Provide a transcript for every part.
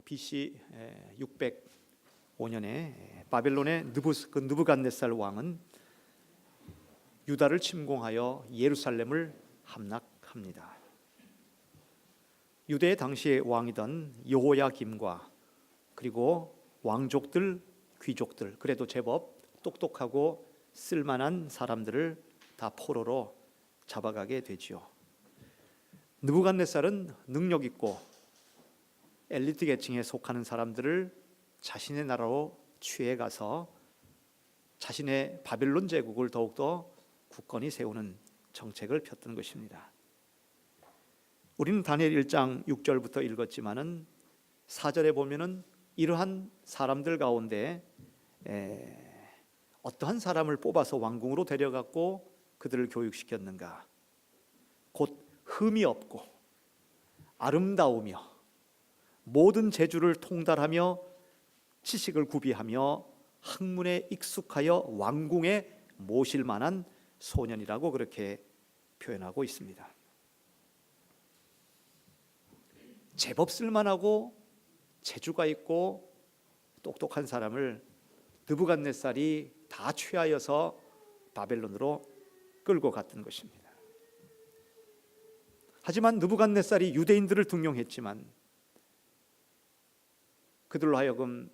BC 605년에 바벨론의 느부갓네살 왕은 유다를 침공하여 예루살렘을 함락합니다. 유대의 당시의 왕이던 여호야김과 그리고 왕족들, 귀족들, 그래도 제법 똑똑하고 쓸만한 사람들을 다 포로로 잡아가게 되지요. 느부갓네살은 능력 있고 엘리트 계층에 속하는 사람들을 자신의 나라로 취해가서 자신의 바벨론 제국을 더욱더 굳건히 세우는 정책을 폈던 것입니다. 우리는 다니엘 1장 6절부터 읽었지만은 4절에 보면은 이러한 사람들 가운데 어떠한 사람을 뽑아서 왕궁으로 데려갔고 그들을 교육시켰는가? 곧 흠이 없고 아름다우며 모든 재주를 통달하며 지식을 구비하며 학문에 익숙하여 왕궁에 모실 만한 소년이라고 그렇게 표현하고 있습니다. 제법 쓸만하고 재주가 있고 똑똑한 사람을 느부갓네살이 다 취하여서 바벨론으로 끌고 갔던 것입니다. 하지만 느부갓네살이 유대인들을 등용했지만 그들로 하여금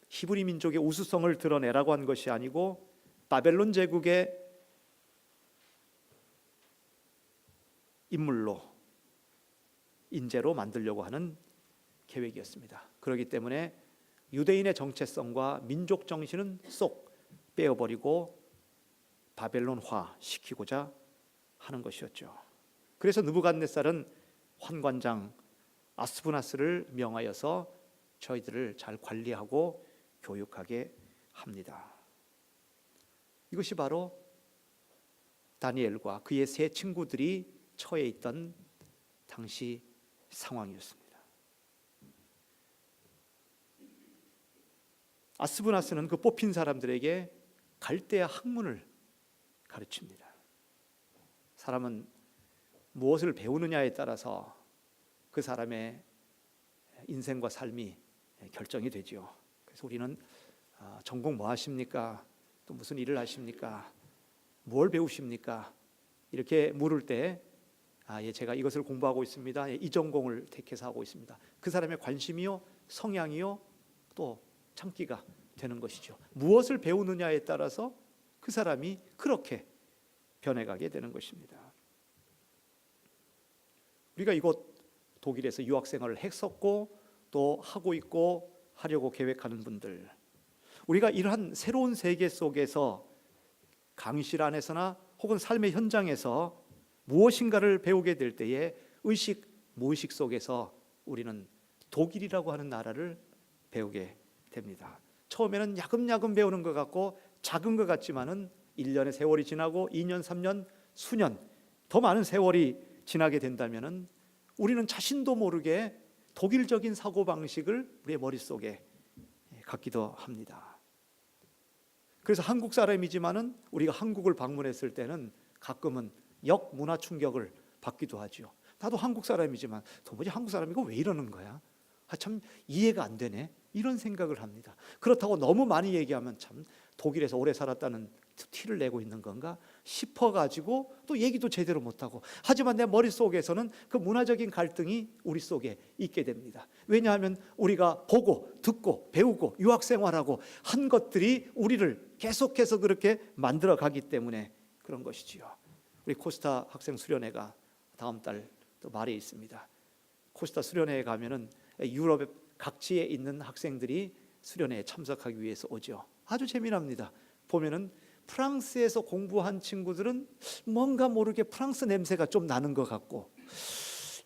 히브리 민족의 우수성을 드러내라고 한 것이 아니고 바벨론 제국의 인물로, 인재로 만들려고 하는 계획이었습니다. 그렇기 때문에 유대인의 정체성과 민족 정신은 쏙 빼어버리고 바벨론화 시키고자 하는 것이었죠. 그래서 느부갓네살은 환관장 아스부나스를 명하여서 저희들을 잘 관리하고 교육하게 합니다. 이것이 바로 다니엘과 그의 세 친구들이 처해 있던 당시 상황이었습니다. 아스부나스는 그 뽑힌 사람들에게 갈대아 학문을 가르칩니다. 사람은 무엇을 배우느냐에 따라서 그 사람의 인생과 삶이 결정이 되죠. 그래서 우리는 전공 뭐 하십니까? 또 무슨 일을 하십니까? 뭘 배우십니까? 이렇게 물을 때 제가 이것을 공부하고 있습니다. 이 전공을 택해서 하고 있습니다. 그 사람의 관심이요, 성향이요, 또 창기가 되는 것이죠. 무엇을 배우느냐에 따라서 그 사람이 그렇게 변해가게 되는 것입니다. 우리가 이곳 독일에서 유학생활을 했었고 또 하고 있고 하려고 계획하는 분들, 우리가 이러한 새로운 세계 속에서 강의실 안에서나 혹은 삶의 현장에서 무엇인가를 배우게 될 때에 의식, 무의식 속에서 우리는 독일이라고 하는 나라를 배우게 됩니다. 처음에는 야금야금 배우는 것 같고 작은 것 같지만은 1년의 세월이 지나고 2년, 3년, 수년 더 많은 세월이 지나게 된다면은 우리는 자신도 모르게 독일적인 사고방식을 우리의 머릿속에 갖기도 합니다. 그래서 한국 사람이지만은 우리가 한국을 방문했을 때는 가끔은 역문화 충격을 받기도 하죠. 나도 한국 사람이지만 도무지 한국 사람이고 왜 이러는 거야? 참 이해가 안 되네. 이런 생각을 합니다. 그렇다고 너무 많이 얘기하면 참 독일에서 오래 살았다는 티를 내고 있는 건가 싶어가지고 또 얘기도 제대로 못하고, 하지만 내 머릿속에서는 그 문화적인 갈등이 우리 속에 있게 됩니다. 왜냐하면 우리가 보고 듣고 배우고 유학생활하고 한 것들이 우리를 계속해서 그렇게 만들어가기 때문에 그런 것이지요. 우리 코스타 학생 수련회가 다음 달 또 말에 있습니다. 코스타 수련회에 가면은 유럽의 각지에 있는 학생들이 수련회에 참석하기 위해서 오죠. 아주 재미납니다. 보면은 프랑스에서 공부한 친구들은 뭔가 모르게 프랑스 냄새가 좀 나는 것 같고,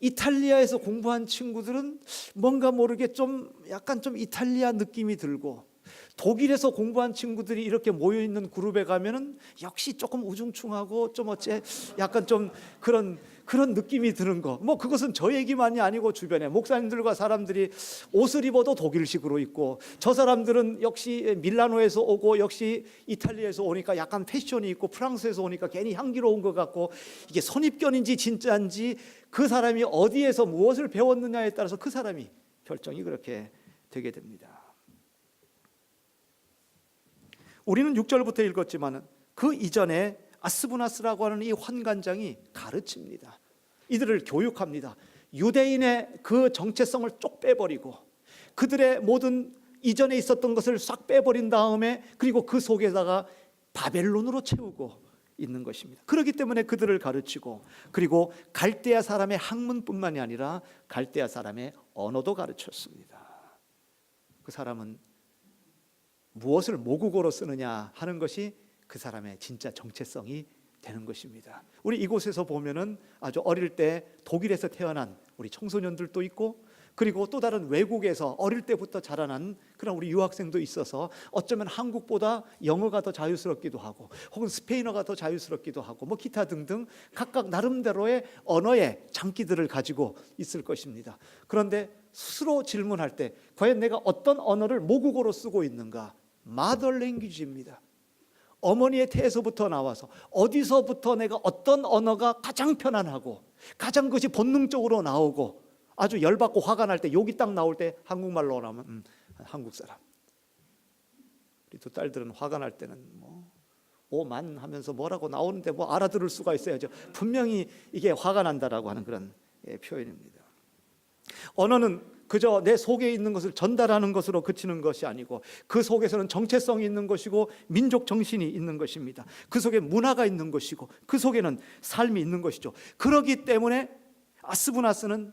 이탈리아에서 공부한 친구들은 뭔가 모르게 좀 약간 좀 이탈리아 느낌이 들고, 독일에서 공부한 친구들이 이렇게 모여 있는 그룹에 가면은 역시 조금 우중충하고 좀 어째 약간 좀 그런 느낌이 드는 거. 뭐 그것은 저 얘기만이 아니고 주변에 목사님들과 사람들이 옷을 입어도 독일식으로 입고, 저 사람들은 역시 밀라노에서 오고 역시 이탈리아에서 오니까 약간 패션이 있고, 프랑스에서 오니까 괜히 향기로운 것 같고, 이게 선입견인지 진짜인지 그 사람이 어디에서 무엇을 배웠느냐에 따라서 그 사람이 결정이 그렇게 되게 됩니다. 우리는 6절부터 읽었지만 그 이전에 아스부나스라고 하는 이 환관장이 가르칩니다. 이들을 교육합니다. 유대인의 그 정체성을 쪽 빼버리고 그들의 모든 이전에 있었던 것을 싹 빼버린 다음에 그리고 그 속에다가 바벨론으로 채우고 있는 것입니다. 그렇기 때문에 그들을 가르치고 그리고 갈대아 사람의 학문뿐만이 아니라 갈대아 사람의 언어도 가르쳤습니다. 그 사람은 무엇을 모국어로 쓰느냐 하는 것이 그 사람의 진짜 정체성이 되는 것입니다. 우리 이곳에서 보면은 아주 어릴 때 독일에서 태어난 우리 청소년들도 있고 그리고 또 다른 외국에서 어릴 때부터 자라난 그런 우리 유학생도 있어서 어쩌면 한국보다 영어가 더 자유스럽기도 하고 혹은 스페인어가 더 자유스럽기도 하고 뭐 기타 등등 각각 나름대로의 언어의 장기들을 가지고 있을 것입니다. 그런데 스스로 질문할 때 과연 내가 어떤 언어를 모국어로 쓰고 있는가? mother language입니다. 어머니의 태에서부터 나와서 어디서부터 내가 어떤 언어가 가장 편안하고 가장 그것이 본능적으로 나오고 아주 열받고 화가 날 때 욕이 딱 나올 때 한국말로 나오면 한국 사람. 우리 두 딸들은 화가 날 때는 뭐 오만 하면서 뭐라고 나오는데 뭐 알아들을 수가 있어야죠. 분명히 이게 화가 난다라고 하는 그런 표현입니다. 언어는 그저 내 속에 있는 것을 전달하는 것으로 그치는 것이 아니고 그 속에서는 정체성이 있는 것이고 민족 정신이 있는 것입니다. 그 속에 문화가 있는 것이고 그 속에는 삶이 있는 것이죠. 그렇기 때문에 아스부나스는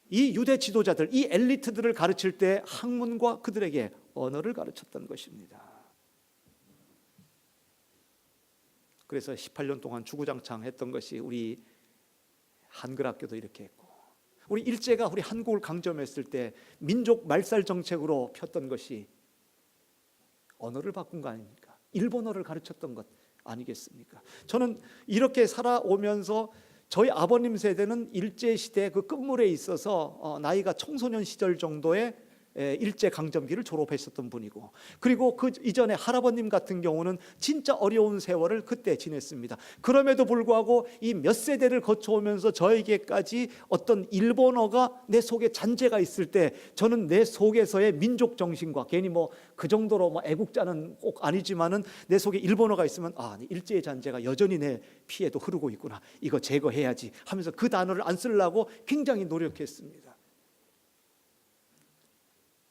이 유대 지도자들, 이 엘리트들을 가르칠 때 학문과 그들에게 언어를 가르쳤던 것입니다. 그래서 18년 동안 주구장창했던 것이 우리 한글 학교도 이렇게 했고 우리 일제가 우리 한국을 강점했을 때 민족 말살 정책으로 폈던 것이 언어를 바꾼 거 아닙니까? 일본어를 가르쳤던 것 아니겠습니까? 저는 이렇게 살아오면서 저희 아버님 세대는 일제시대 그 끝물에 있어서 나이가 청소년 시절 정도의 일제강점기를 졸업했었던 분이고 그리고 그 이전에 할아버님 같은 경우는 진짜 어려운 세월을 그때 지냈습니다. 그럼에도 불구하고 이 몇 세대를 거쳐오면서 저에게까지 어떤 일본어가 내 속에 잔재가 있을 때 저는 내 속에서의 민족 정신과 괜히 뭐 그 정도로 뭐 애국자는 꼭 아니지만은 내 속에 일본어가 있으면 일제의 잔재가 여전히 내 피에도 흐르고 있구나, 이거 제거해야지 하면서 그 단어를 안 쓰려고 굉장히 노력했습니다.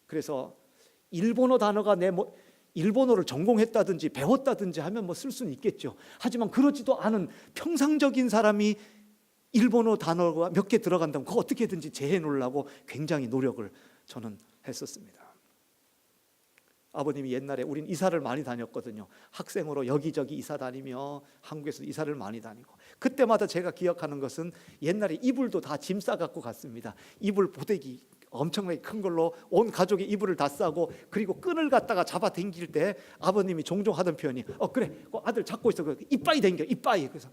그래서 일본어 단어가 일본어를 전공했다든지 배웠다든지 하면 쓸 수는 있겠죠. 하지만 그러지도 않은 평상적인 사람이 일본어 단어가 몇 개 들어간다면 그거 어떻게든지 재해 놓으려고 굉장히 노력을 저는 했었습니다. 아버님이 옛날에 우린 이사를 많이 다녔거든요. 학생으로 여기저기 이사 다니며 한국에서 이사를 많이 다니고 그때마다 제가 기억하는 것은 옛날에 이불도 다 짐 싸갖고 갔습니다. 이불 보대기 엄청나게 큰 걸로 온 가족이 이불을 다 싸고 그리고 끈을 갖다가 잡아 당길 때 아버님이 종종 하던 표현이 그래 그 아들 잡고 있어 이빠이 당겨 이빠이. 그래서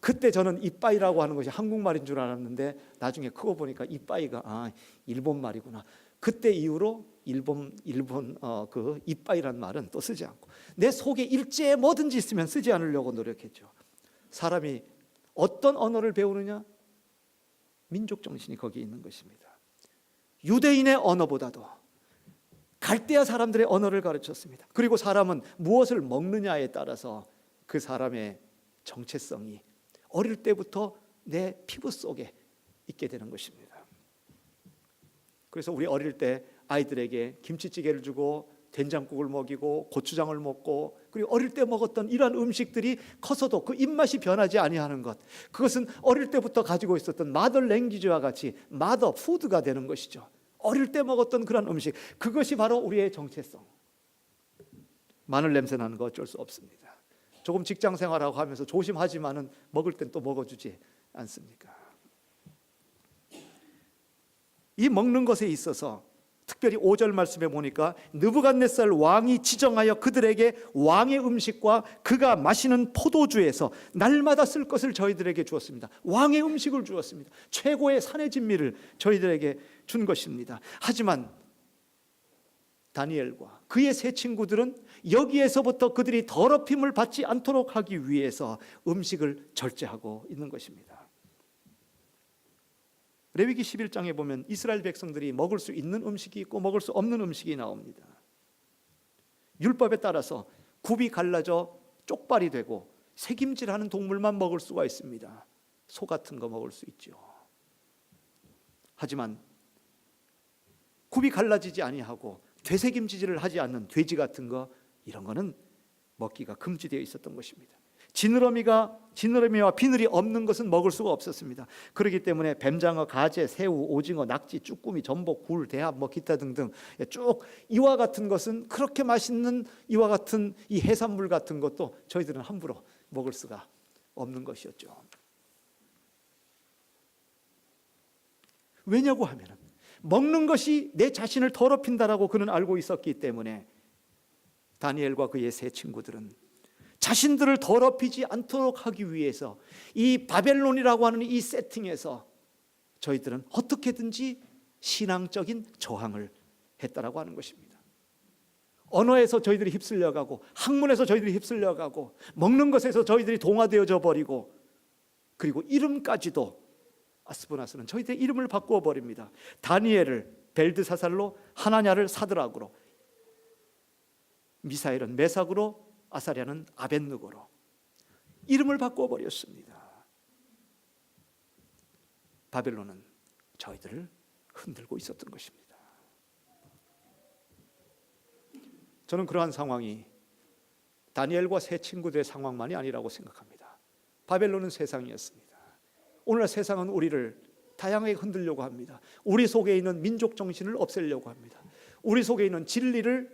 그때 저는 이빠이라고 하는 것이 한국말인 줄 알았는데 나중에 크고 보니까 이빠이가 일본 말이구나. 그때 이후로 일본 그 이빠이라는 말은 또 쓰지 않고 내 속에 일제에 뭐든지 있으면 쓰지 않으려고 노력했죠. 사람이 어떤 언어를 배우느냐? 민족 정신이 거기에 있는 것입니다. 유대인의 언어보다도 갈대아 사람들의 언어를 가르쳤습니다. 그리고 사람은 무엇을 먹느냐에 따라서 그 사람의 정체성이 어릴 때부터 내 피부 속에 있게 되는 것입니다. 그래서 우리 어릴 때 아이들에게 김치찌개를 주고 된장국을 먹이고 고추장을 먹고 그리고 어릴 때 먹었던 이러한 음식들이 커서도 그 입맛이 변하지 아니하는 것, 그것은 어릴 때부터 가지고 있었던 마더 랭귀지와 같이 마더 푸드가 되는 것이죠. 어릴 때 먹었던 그런 음식, 그것이 바로 우리의 정체성. 마늘 냄새 나는 거 어쩔 수 없습니다. 조금 직장 생활하고 하면서 조심하지만은 먹을 땐 또 먹어주지 않습니까? 이 먹는 것에 있어서 특별히 5절 말씀에 보니까 느부갓네살 왕이 지정하여 그들에게 왕의 음식과 그가 마시는 포도주에서 날마다 쓸 것을 저희들에게 주었습니다. 왕의 음식을 주었습니다. 최고의 산의 진미를 저희들에게 준 것입니다. 하지만 다니엘과 그의 세 친구들은 여기에서부터 그들이 더럽힘을 받지 않도록 하기 위해서 음식을 절제하고 있는 것입니다. 레위기 11장에 보면 이스라엘 백성들이 먹을 수 있는 음식이 있고 먹을 수 없는 음식이 나옵니다. 율법에 따라서 굽이 갈라져 쪽발이 되고 새김질하는 동물만 먹을 수가 있습니다. 소 같은 거 먹을 수 있죠. 하지만 굽이 갈라지지 아니하고 되새김질을 하지 않는 돼지 같은 거, 이런 거는 먹기가 금지되어 있었던 것입니다. 지느러미와 비늘이 없는 것은 먹을 수가 없었습니다. 그렇기 때문에 뱀장어, 가재, 새우, 오징어, 낙지, 쭈꾸미, 전복, 굴, 대합, 기타 등등 쭉 이와 같은 것은, 그렇게 맛있는 이와 같은 이 해산물 같은 것도 저희들은 함부로 먹을 수가 없는 것이었죠. 왜냐고 하면 먹는 것이 내 자신을 더럽힌다라고 그는 알고 있었기 때문에 다니엘과 그의 세 친구들은 자신들을 더럽히지 않도록 하기 위해서 이 바벨론이라고 하는 이 세팅에서 저희들은 어떻게든지 신앙적인 저항을 했다라고 하는 것입니다. 언어에서 저희들이 휩쓸려가고, 학문에서 저희들이 휩쓸려가고, 먹는 것에서 저희들이 동화되어져 버리고, 그리고 이름까지도, 아스보나스는 저희들의 이름을 바꾸어 버립니다. 다니엘을 벨드사살로, 하나냐를 사드락으로, 미사엘은 메삭으로, 아사랴는 아벳느고로 이름을 바꾸어 버렸습니다. 바벨론은 저희들을 흔들고 있었던 것입니다. 저는 그러한 상황이 다니엘과 세 친구들의 상황만이 아니라고 생각합니다. 바벨론은 세상이었습니다. 오늘날 세상은 우리를 다양하게 흔들려고 합니다. 우리 속에 있는 민족 정신을 없애려고 합니다. 우리 속에 있는 진리를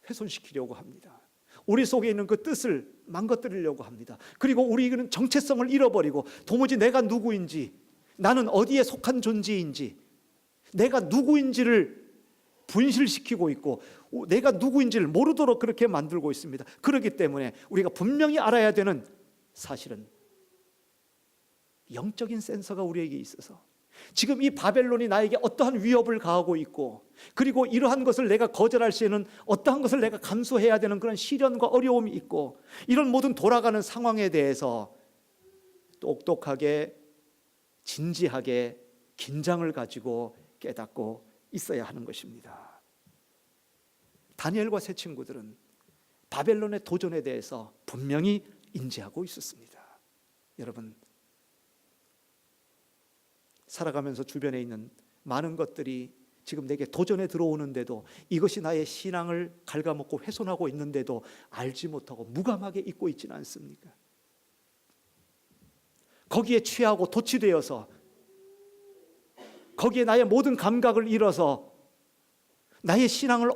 훼손시키려고 합니다. 우리 속에 있는 그 뜻을 망가뜨리려고 합니다. 그리고 우리는 정체성을 잃어버리고 도무지 내가 누구인지, 나는 어디에 속한 존재인지, 내가 누구인지를 분실시키고 있고 내가 누구인지를 모르도록 그렇게 만들고 있습니다. 그렇기 때문에 우리가 분명히 알아야 되는 사실은 영적인 센서가 우리에게 있어서 지금 이 바벨론이 나에게 어떠한 위협을 가하고 있고, 그리고 이러한 것을 내가 거절할 시에는 어떠한 것을 내가 감수해야 되는 그런 시련과 어려움이 있고, 이런 모든 돌아가는 상황에 대해서 똑똑하게 진지하게 긴장을 가지고 깨닫고 있어야 하는 것입니다. 다니엘과 세 친구들은 바벨론의 도전에 대해서 분명히 인지하고 있었습니다. 여러분, 살아가면서 주변에 있는 많은 것들이 지금 내게 도전에 들어오는데도, 이것이 나의 신앙을 갉아먹고 훼손하고 있는데도 알지 못하고 무감하게 잊고 있지는 않습니까? 거기에 취하고 도취되어서, 거기에 나의 모든 감각을 잃어서 나의 신앙을,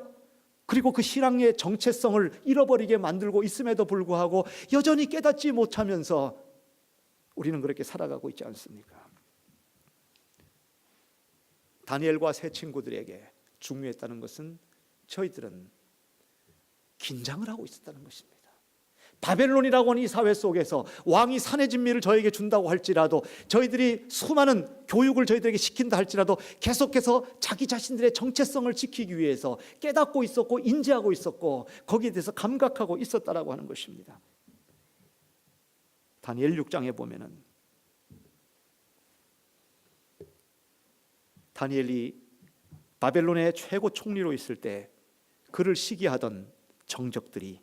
그리고 그 신앙의 정체성을 잃어버리게 만들고 있음에도 불구하고 여전히 깨닫지 못하면서 우리는 그렇게 살아가고 있지 않습니까? 다니엘과 세 친구들에게 중요했다는 것은 저희들은 긴장을 하고 있었다는 것입니다. 바벨론이라고 하는 이 사회 속에서 왕이 산의 진미를 저에게 준다고 할지라도, 저희들이 수많은 교육을 저희들에게 시킨다 할지라도 계속해서 자기 자신들의 정체성을 지키기 위해서 깨닫고 있었고 인지하고 있었고 거기에 대해서 감각하고 있었다라고 하는 것입니다. 다니엘 6장에 보면은 다니엘이 바벨론의 최고 총리로 있을 때 그를 시기하던 정적들이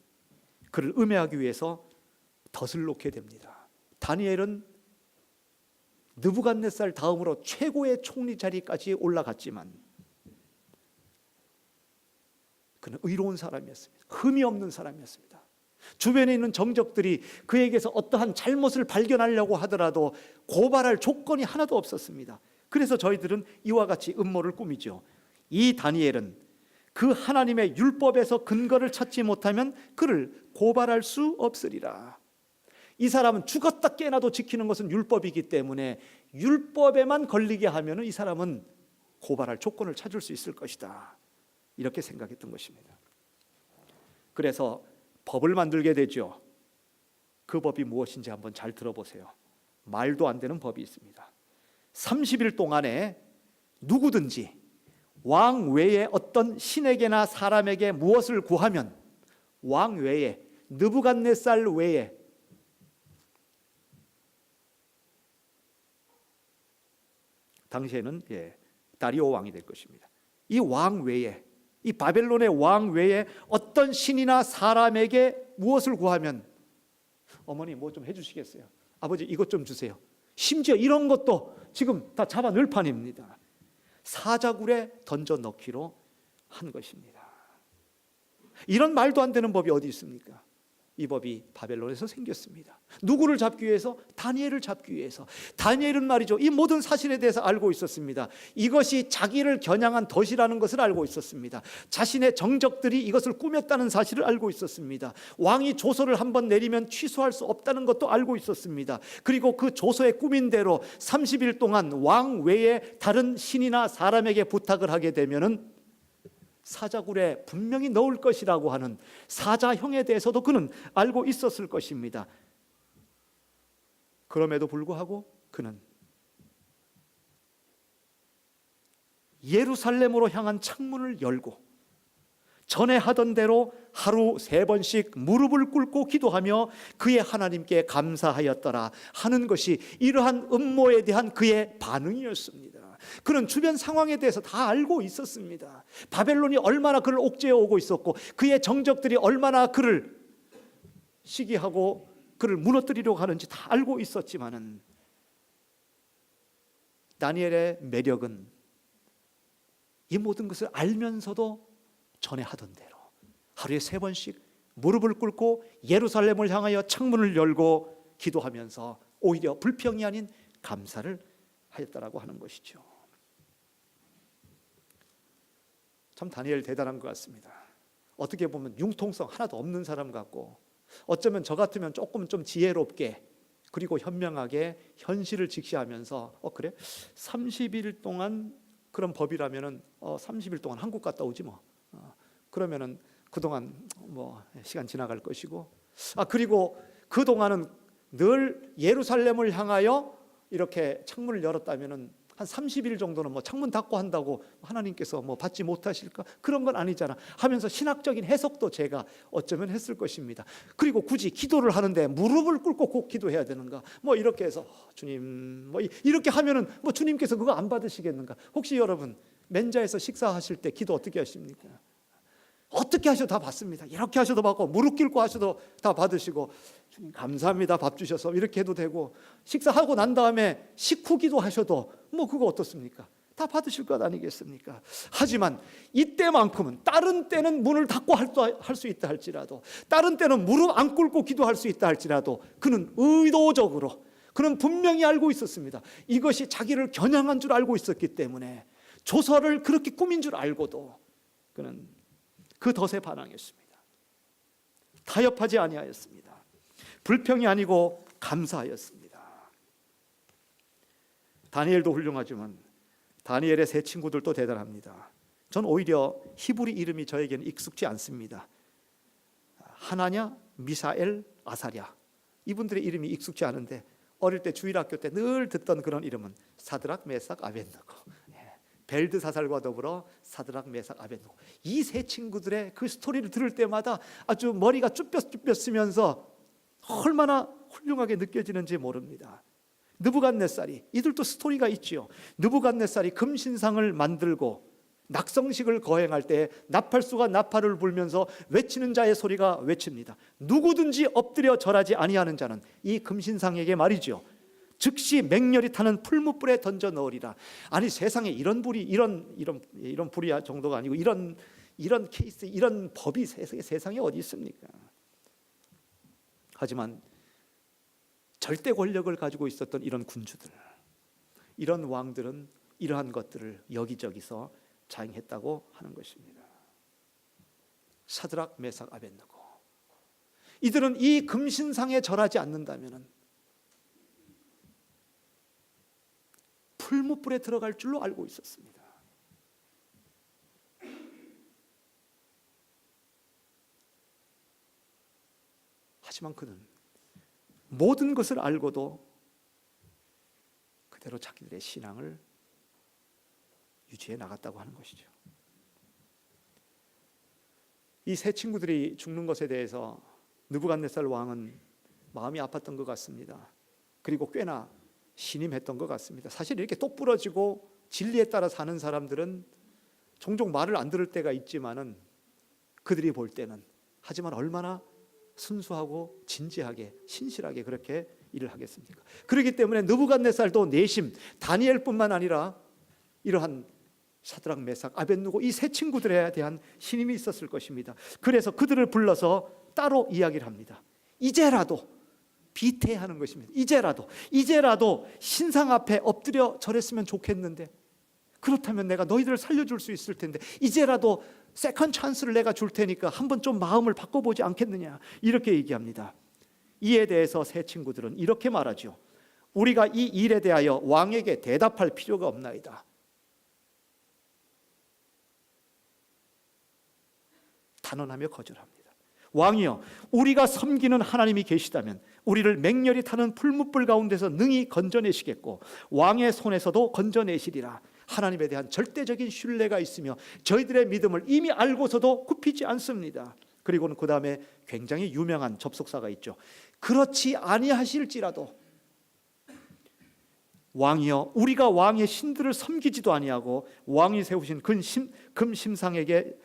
그를 음해하기 위해서 덫을 놓게 됩니다. 다니엘은 느부갓네살 다음으로 최고의 총리 자리까지 올라갔지만 그는 의로운 사람이었습니다. 흠이 없는 사람이었습니다. 주변에 있는 정적들이 그에게서 어떠한 잘못을 발견하려고 하더라도 고발할 조건이 하나도 없었습니다. 그래서 저희들은 이와 같이 음모를 꾸미죠. 이 다니엘은 그 하나님의 율법에서 근거를 찾지 못하면 그를 고발할 수 없으리라. 이 사람은 죽었다 깨나도 지키는 것은 율법이기 때문에 율법에만 걸리게 하면 이 사람은 고발할 조건을 찾을 수 있을 것이다. 이렇게 생각했던 것입니다. 그래서 법을 만들게 되죠. 그 법이 무엇인지 한번 잘 들어보세요. 말도 안 되는 법이 있습니다. 30일 동안에 누구든지 왕 외에 어떤 신에게나 사람에게 무엇을 구하면, 왕 외에, 느부갓네살 외에 당시에는 다리오 왕이 될 것입니다. 이 왕 외에, 이 바벨론의 왕 외에 어떤 신이나 사람에게 무엇을 구하면 어머니 뭐 좀 해주시겠어요? 아버지 이것 좀 주세요. 심지어 이런 것도 지금 다 잡아 넣을 판입니다. 사자굴에 던져 넣기로 한 것입니다. 이런 말도 안 되는 법이 어디 있습니까? 이 법이 바벨론에서 생겼습니다. 누구를 잡기 위해서? 다니엘을 잡기 위해서. 다니엘은 말이죠, 이 모든 사실에 대해서 알고 있었습니다. 이것이 자기를 겨냥한 덫이라는 것을 알고 있었습니다. 자신의 정적들이 이것을 꾸몄다는 사실을 알고 있었습니다. 왕이 조서를 한번 내리면 취소할 수 없다는 것도 알고 있었습니다. 그리고 그 조서에 꾸민 대로 30일 동안 왕 외에 다른 신이나 사람에게 부탁을 하게 되면은 사자굴에 분명히 넣을 것이라고 하는 사자형에 대해서도 그는 알고 있었을 것입니다. 그럼에도 불구하고 그는 예루살렘으로 향한 창문을 열고 전에 하던 대로 하루 3번씩 무릎을 꿇고 기도하며 그의 하나님께 감사하였더라 하는 것이 이러한 음모에 대한 그의 반응이었습니다. 그는 주변 상황에 대해서 다 알고 있었습니다. 바벨론이 얼마나 그를 옥죄어 오고 있었고 그의 정적들이 얼마나 그를 시기하고 그를 무너뜨리려고 하는지 다 알고 있었지만은 다니엘의 매력은 이 모든 것을 알면서도 전에 하던 대로 하루에 3번씩 무릎을 꿇고 예루살렘을 향하여 창문을 열고 기도하면서 오히려 불평이 아닌 감사를 하였다라고 하는 것이죠. 참 다니엘 대단한 것 같습니다. 어떻게 보면 융통성 하나도 없는 사람 같고 어쩌면 저 같으면 조금 좀 지혜롭게 그리고 현명하게 현실을 직시하면서 그래? 30일 동안 그런 법이라면은 30일 동안 한국 갔다 오지 뭐. 그러면은 그동안 뭐 시간 지나갈 것이고 그리고 그동안은 늘 예루살렘을 향하여 이렇게 창문을 열었다면은 한 30일 정도는 뭐 창문 닫고 한다고 하나님께서 뭐 받지 못하실까? 그런 건 아니잖아 하면서 신학적인 해석도 제가 어쩌면 했을 것입니다. 그리고 굳이 기도를 하는데 무릎을 꿇고 꼭 기도해야 되는가? 뭐 이렇게 해서 주님 뭐 이렇게 하면은 뭐 주님께서 그거 안 받으시겠는가? 혹시 여러분 맨자에서 식사하실 때 기도 어떻게 하십니까? 어떻게 하셔도 다 받습니다. 이렇게 하셔도 받고 무릎 꿇고 하셔도 다 받으시고 주님 감사합니다 밥 주셔서 이렇게 해도 되고 식사하고 난 다음에 식후기도 하셔도 뭐 그거 어떻습니까? 다 받으실 것 아니겠습니까? 하지만 이때만큼은 다른 때는 문을 닫고 할 수 있다 할지라도 다른 때는 무릎 안 꿇고 기도할 수 있다 할지라도 그는 의도적으로 그는 분명히 알고 있었습니다. 이것이 자기를 겨냥한 줄 알고 있었기 때문에 조서를 그렇게 꾸민 줄 알고도 그는 그 덫에 반항했습니다. 타협하지 아니하였습니다. 불평이 아니고 감사하였습니다. 다니엘도 훌륭하지만 다니엘의 세 친구들도 대단합니다. 전 오히려 히브리 이름이 저에게는 익숙지 않습니다. 하나냐, 미사엘, 아사랴 이분들의 이름이 익숙지 않은데 어릴 때 주일학교 때 늘 듣던 그런 이름은 사드락, 메삭, 아벳느고 벨드사살과 더불어 사드락, 메삭, 아벳느고 이 세 친구들의 그 스토리를 들을 때마다 아주 머리가 쭈뼛쭈뼛 쓰면서 얼마나 훌륭하게 느껴지는지 모릅니다. 느부갓네살이 이들도 스토리가 있지요. 느부갓네살이 금신상을 만들고 낙성식을 거행할 때 나팔수가 나팔을 불면서 외치는 자의 소리가 외칩니다. 누구든지 엎드려 절하지 아니하는 자는 이 금신상에게 말이죠 즉시 맹렬히 타는 풀무불에 던져 넣으리라. 아니 세상에 이런 불이 이런 불이 정도가 아니고 이런 케이스 이런 법이 세상에 어디 있습니까? 하지만 절대 권력을 가지고 있었던 이런 군주들, 이런 왕들은 이러한 것들을 여기저기서 자행했다고 하는 것입니다. 사드락, 메삭, 아벳느고 이들은 이 금신상에 절하지 않는다면 풀무불에 들어갈 줄로 알고 있었습니다. 하지만 그는 모든 것을 알고도 그대로 자기들의 신앙을 유지해 나갔다고 하는 것이죠. 이 세 친구들이 죽는 것에 대해서 느부갓네살 왕은 마음이 아팠던 것 같습니다. 그리고 꽤나 신임했던 것 같습니다. 사실 이렇게 똑부러지고 진리에 따라 사는 사람들은 종종 말을 안 들을 때가 있지만은 그들이 볼 때는 하지만 얼마나 순수하고 진지하게 신실하게 그렇게 일을 하겠습니까? 그렇기 때문에 느부갓네살도 내심 다니엘뿐만 아니라 이러한 사드락, 메삭, 아벳느고 이 세 친구들에 대한 신임이 있었을 것입니다. 그래서 그들을 불러서 따로 이야기를 합니다. 이제라도 비태하는 것입니다. 이제라도 신상 앞에 엎드려 절했으면 좋겠는데, 그렇다면 내가 너희들을 살려줄 수 있을 텐데 이제라도 세컨 찬스를 내가 줄 테니까 한번 좀 마음을 바꿔보지 않겠느냐, 이렇게 얘기합니다. 이에 대해서 세 친구들은 이렇게 말하죠. 우리가 이 일에 대하여 왕에게 대답할 필요가 없나이다. 단언하며 거절합니다. 왕이여, 우리가 섬기는 하나님이 계시다면 우리를 맹렬히 타는 풀무불 가운데서 능히 건져내시겠고 왕의 손에서도 건져내시리라. 하나님에 대한 절대적인 신뢰가 있으며 저희들의 믿음을 이미 알고서도 굽히지 않습니다. 그리고는 그 다음에 굉장히 유명한 접속사가 있죠. 그렇지 아니하실지라도 왕이여, 우리가 왕의 신들을 섬기지도 아니하고 왕이 세우신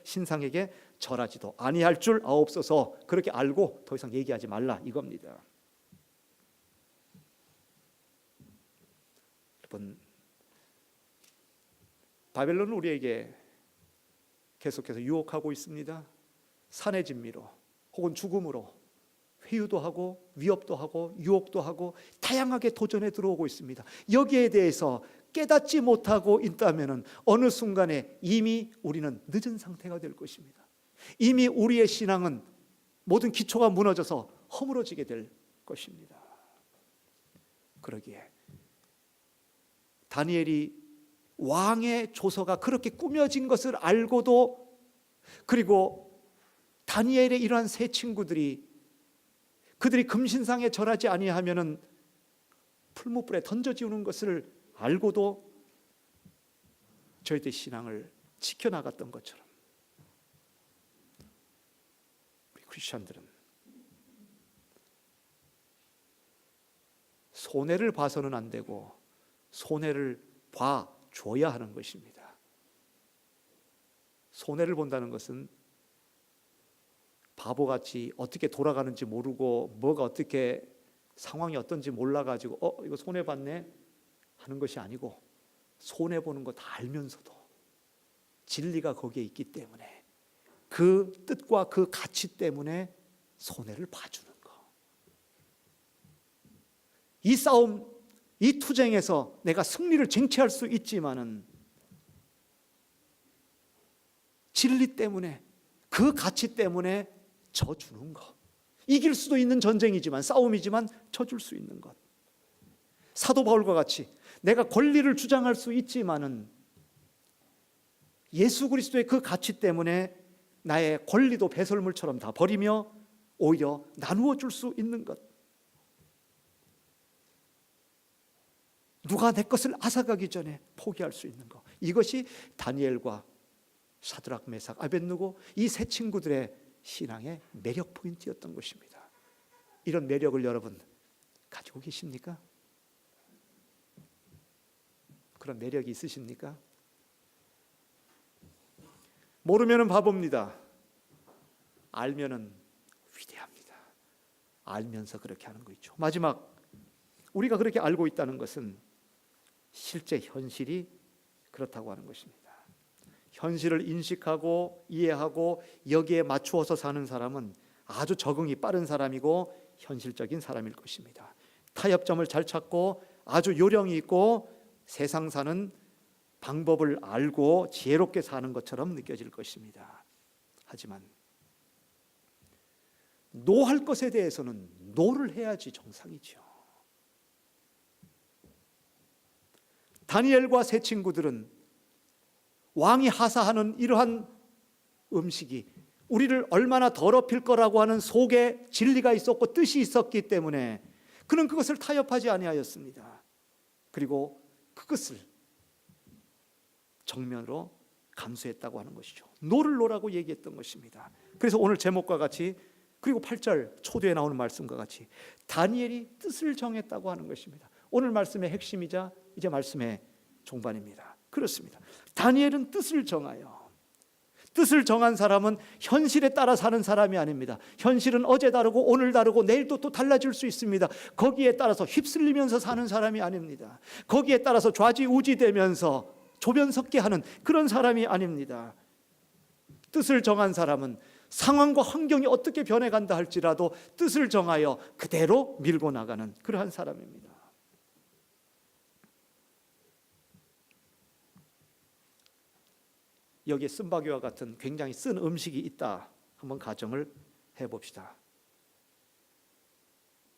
신상에게 절하지도 아니할 줄 아옵소서. 그렇게 알고 더 이상 얘기하지 말라, 이겁니다. 여러분, 바벨론은 우리에게 계속해서 유혹하고 있습니다. 산의 진미로 혹은 죽음으로 회유도 하고 위협도 하고 유혹도 하고 다양하게 도전에 들어오고 있습니다. 여기에 대해서 깨닫지 못하고 있다면 어느 순간에 이미 우리는 늦은 상태가 될 것입니다. 이미 우리의 신앙은 모든 기초가 무너져서 허물어지게 될 것입니다. 그러기에 다니엘이 왕의 조서가 그렇게 꾸며진 것을 알고도, 그리고 다니엘의 이러한 세 친구들이 그들이 금신상에 절하지 아니하면은 풀무불에 던져지우는 것을 알고도 저희들의 신앙을 지켜나갔던 것처럼 우리 크리스천들은 손해를 봐서는 안 되고 손해를 봐줘야 하는 것입니다. 손해를 본다는 것은 바보같이 어떻게 돌아가는지 모르고 뭐가 어떻게 상황이 어떤지 몰라가지고 이거 손해봤네 하는 것이 아니고, 손해보는 거 다 알면서도 진리가 거기에 있기 때문에 그 뜻과 그 가치 때문에 손해를 봐주는 거. 이 싸움, 이 투쟁에서 내가 승리를 쟁취할 수 있지만은 진리 때문에, 그 가치 때문에 져주는 것. 이길 수도 있는 전쟁이지만, 싸움이지만 져줄 수 있는 것. 사도 바울과 같이 내가 권리를 주장할 수 있지만은 예수 그리스도의 그 가치 때문에 나의 권리도 배설물처럼 다 버리며 오히려 나누어 줄 수 있는 것. 누가 내 것을 앗아가기 전에 포기할 수 있는 것. 이것이 다니엘과 사드락, 메삭, 아벳느고 이 세 친구들의 신앙의 매력 포인트였던 것입니다. 이런 매력을 여러분 가지고 계십니까? 그런 매력이 있으십니까? 모르면은 바보입니다. 알면은 위대합니다. 알면서 그렇게 하는 거 있죠. 마지막, 우리가 그렇게 알고 있다는 것은 실제 현실이 그렇다고 하는 것입니다. 현실을 인식하고 이해하고 여기에 맞추어서 사는 사람은 아주 적응이 빠른 사람이고 현실적인 사람일 것입니다. 타협점을 잘 찾고 아주 요령이 있고 세상 사는 방법을 알고 지혜롭게 사는 것처럼 느껴질 것입니다. 하지만 노할 것에 대해서는 노를 해야지 정상이죠. 다니엘과 세 친구들은 왕이 하사하는 이러한 음식이 우리를 얼마나 더럽힐 거라고 하는 속에 진리가 있었고 뜻이 있었기 때문에 그는 그것을 타협하지 아니하였습니다. 그리고 그것을 정면으로 감수했다고 하는 것이죠. 노를 노라고 얘기했던 것입니다. 그래서 오늘 제목과 같이, 그리고 8절 초두에 나오는 말씀과 같이 다니엘이 뜻을 정했다고 하는 것입니다. 오늘 말씀의 핵심이자 이제 말씀의 종반입니다. 그렇습니다. 다니엘은 뜻을 정하여, 뜻을 정한 사람은 현실에 따라 사는 사람이 아닙니다. 현실은 어제 다르고 오늘 다르고 내일도 또 달라질 수 있습니다. 거기에 따라서 휩쓸리면서 사는 사람이 아닙니다. 거기에 따라서 좌지우지되면서 조변석게 하는 그런 사람이 아닙니다. 뜻을 정한 사람은 상황과 환경이 어떻게 변해간다 할지라도 뜻을 정하여 그대로 밀고 나가는 그러한 사람입니다. 여기에 쓴바귀와 같은 굉장히 쓴 음식이 있다. 한번 가정을 해봅시다.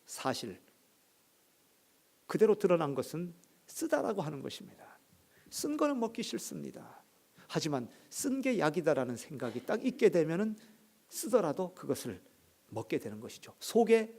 사실 그대로 드러난 것은 쓰다라고 하는 것입니다. 쓴 거는 먹기 싫습니다. 하지만 쓴 게 약이다라는 생각이 딱 있게 되면은 쓰더라도 그것을 먹게 되는 것이죠. 속에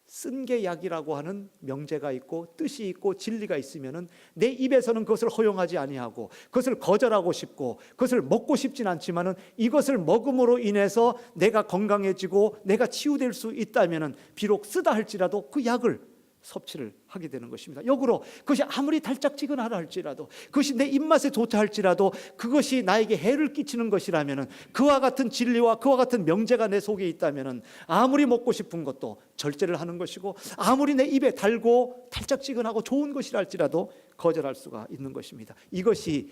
쓴 게 약이라고 하는 명제가 있고 뜻이 있고 진리가 있으면은 내 입에서는 그것을 허용하지 아니하고 그것을 거절하고 싶고 그것을 먹고 싶진 않지만은 이것을 먹음으로 인해서 내가 건강해지고 내가 치유될 수 있다면은 비록 쓰다 할지라도 그 약을 섭취를 하게 되는 것입니다. 역으로 그것이 아무리 달짝지근하다 할지라도 그것이 내 입맛에 좋다 할지라도 그것이 나에게 해를 끼치는 것이라면은 그와 같은 진리와 그와 같은 명제가 내 속에 있다면은 아무리 먹고 싶은 것도 절제를 하는 것이고 아무리 내 입에 달고 달짝지근하고 좋은 것이라 할지라도 거절할 수가 있는 것입니다. 이것이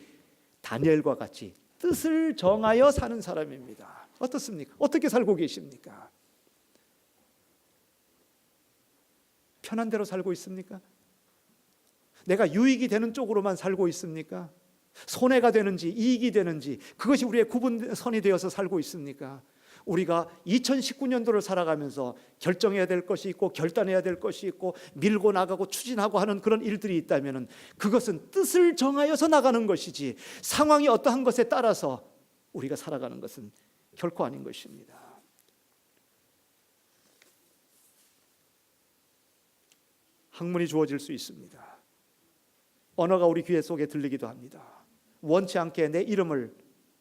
다니엘과 같이 뜻을 정하여 사는 사람입니다. 어떻습니까? 어떻게 살고 계십니까? 편한 대로 살고 있습니까? 내가 유익이 되는 쪽으로만 살고 있습니까? 손해가 되는지 이익이 되는지 그것이 우리의 구분선이 되어서 살고 있습니까? 우리가 2019년도를 살아가면서 결정해야 될 것이 있고 결단해야 될 것이 있고 밀고 나가고 추진하고 하는 그런 일들이 있다면 그것은 뜻을 정하여서 나가는 것이지 상황이 어떠한 것에 따라서 우리가 살아가는 것은 결코 아닌 것입니다. 학문이 주어질 수 있습니다. 언어가 우리 귀 속에 들리기도 합니다. 원치 않게 내 이름을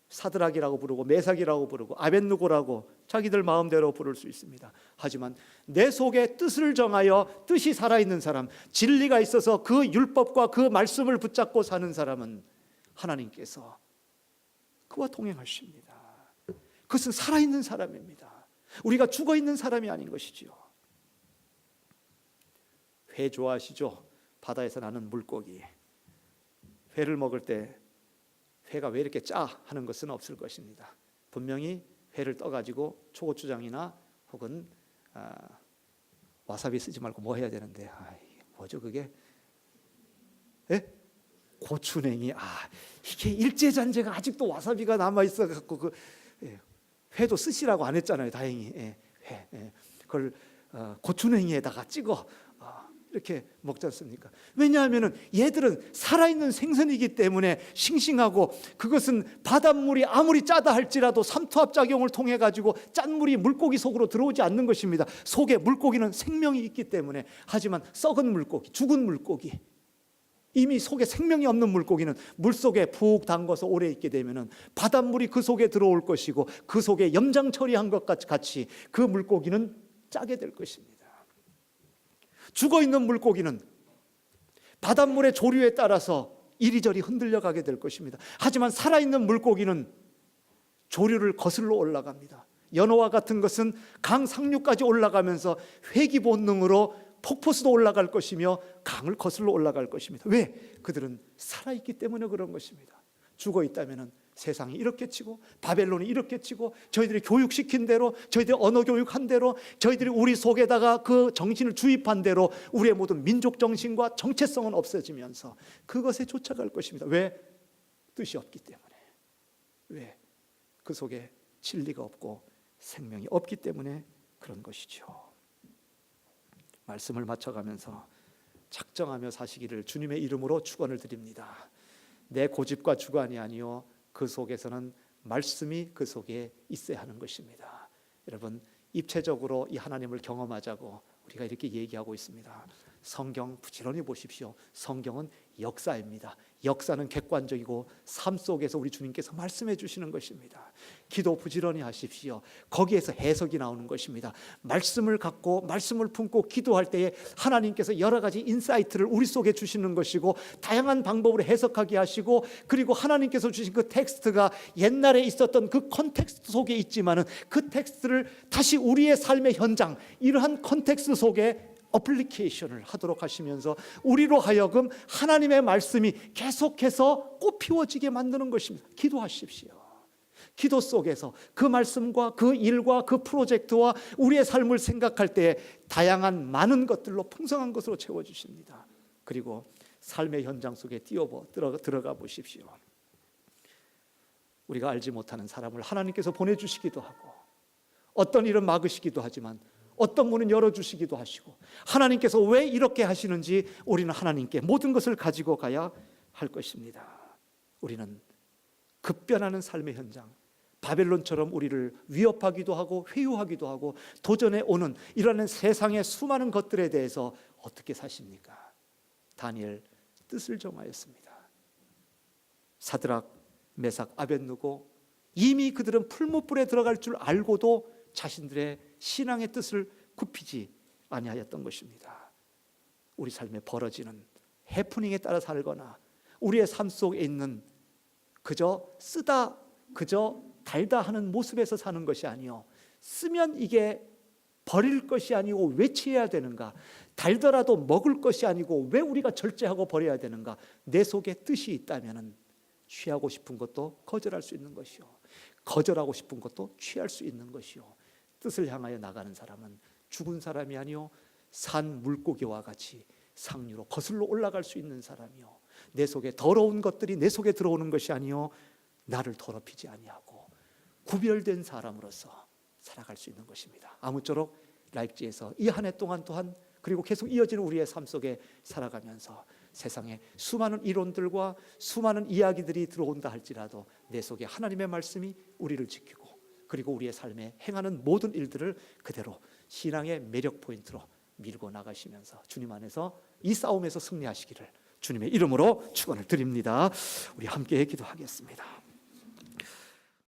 사드락이라고 부르고 메삭이라고 부르고 아벳누고라고 자기들 마음대로 부를 수 있습니다. 하지만 내 속에 뜻을 정하여 뜻이 살아있는 사람, 진리가 있어서 그 율법과 그 말씀을 붙잡고 사는 사람은 하나님께서 그와 동행하십니다. 그것은 살아있는 사람입니다. 우리가 죽어있는 사람이 아닌 것이지요. 회 좋아하시죠? 바다에서 나는 물고기. 회를 먹을 때 회가 왜 이렇게 짜 하는 것은 없을 것입니다. 분명히 회를 떠가지고 초고추장이나 혹은 와사비 쓰지 말고 뭐 해야 되는데 뭐죠 그게? 예? 고추냉이. 이게 일제잔재가 아직도 와사비가 남아있어 갖고 회도 쓰시라고 안 했잖아요. 다행히 회. 그걸 고추냉이에다가 찍어 이렇게 먹지 않습니까? 왜냐하면 얘들은 살아있는 생선이기 때문에 싱싱하고 그것은 바닷물이 아무리 짜다 할지라도 삼투압작용을 통해 가지고 짠물이 물고기 속으로 들어오지 않는 것입니다. 속에 물고기는 생명이 있기 때문에. 하지만 썩은 물고기, 죽은 물고기, 이미 속에 생명이 없는 물고기는 물속에 푹 담궈서 오래 있게 되면 바닷물이 그 속에 들어올 것이고 그 속에 염장 처리한 것 같이 그 물고기는 짜게 될 것입니다. 죽어있는 물고기는 바닷물의 조류에 따라서 이리저리 흔들려 가게 될 것입니다. 하지만 살아있는 물고기는 조류를 거슬러 올라갑니다. 연어와 같은 것은 강 상류까지 올라가면서 회귀 본능으로 폭포수도 올라갈 것이며 강을 거슬러 올라갈 것입니다. 왜? 그들은 살아있기 때문에 그런 것입니다. 죽어있다면 세상이 이렇게 치고 바벨론이 이렇게 치고 저희들이 교육시킨 대로 저희들이 언어 교육한 대로 저희들이 우리 속에다가 그 정신을 주입한 대로 우리의 모든 민족 정신과 정체성은 없어지면서 그것에 쫓아갈 것입니다. 왜? 뜻이 없기 때문에. 왜? 그 속에 진리가 없고 생명이 없기 때문에 그런 것이죠. 말씀을 맞춰가면서 작정하며 사시기를 주님의 이름으로 축원을 드립니다. 내 고집과 주관이 아니요 그 속에서는 말씀이 그 속에 있어야 하는 것입니다. 여러분 입체적으로 이 하나님을 경험하자고 우리가 이렇게 얘기하고 있습니다. 성경 부지런히 보십시오. 성경은 역사입니다. 역사는 객관적이고 삶 속에서 우리 주님께서 말씀해 주시는 것입니다. 기도 부지런히 하십시오. 거기에서 해석이 나오는 것입니다. 말씀을 갖고 말씀을 품고 기도할 때에 하나님께서 여러 가지 인사이트를 우리 속에 주시는 것이고 다양한 방법으로 해석하게 하시고, 그리고 하나님께서 주신 그 텍스트가 옛날에 있었던 그 컨텍스트 속에 있지만은 그 텍스트를 다시 우리의 삶의 현장, 이러한 컨텍스트 속에 어플리케이션을 하도록 하시면서 우리로 하여금 하나님의 말씀이 계속해서 꽃피워지게 만드는 것입니다. 기도하십시오. 기도 속에서 그 말씀과 그 일과 그 프로젝트와 우리의 삶을 생각할 때 다양한 많은 것들로 풍성한 것으로 채워주십니다. 그리고 삶의 현장 속에 들어가 보십시오. 우리가 알지 못하는 사람을 하나님께서 보내주시기도 하고, 어떤 일은 막으시기도 하지만 어떤 문은 열어주시기도 하시고, 하나님께서 왜 이렇게 하시는지 우리는 하나님께 모든 것을 가지고 가야 할 것입니다. 우리는 급변하는 삶의 현장, 바벨론처럼 우리를 위협하기도 하고 회유하기도 하고 도전해 오는 이러한 세상의 수많은 것들에 대해서 어떻게 사십니까? 다니엘 뜻을 정하였습니다. 사드락, 메삭, 아벳느고, 이미 그들은 풀무불에 들어갈 줄 알고도 자신들의 신앙의 뜻을 굽히지 아니하였던 것입니다. 우리 삶에 벌어지는 해프닝에 따라 살거나 우리의 삶 속에 있는 그저 쓰다 그저 달다 하는 모습에서 사는 것이 아니요, 쓰면 이게 버릴 것이 아니고 왜 취해야 되는가, 달더라도 먹을 것이 아니고 왜 우리가 절제하고 버려야 되는가, 내 속에 뜻이 있다면 취하고 싶은 것도 거절할 수 있는 것이요, 거절하고 싶은 것도 취할 수 있는 것이요, 뜻을 향하여 나가는 사람은 죽은 사람이 아니요 산 물고기와 같이 상류로 거슬러 올라갈 수 있는 사람이요, 내 속에 더러운 것들이 내 속에 들어오는 것이 아니요 나를 더럽히지 아니하고 구별된 사람으로서 살아갈 수 있는 것입니다. 아무쪼록 라이프지에서 이 한 해 동안 또한 그리고 계속 이어지는 우리의 삶 속에 살아가면서 세상에 수많은 이론들과 수많은 이야기들이 들어온다 할지라도 내 속에 하나님의 말씀이 우리를 지키고, 그리고 우리의 삶에 행하는 모든 일들을 그대로 신앙의 매력 포인트로 밀고 나가시면서 주님 안에서 이 싸움에서 승리하시기를 주님의 이름으로 축원을 드립니다. 우리 함께 기도하겠습니다.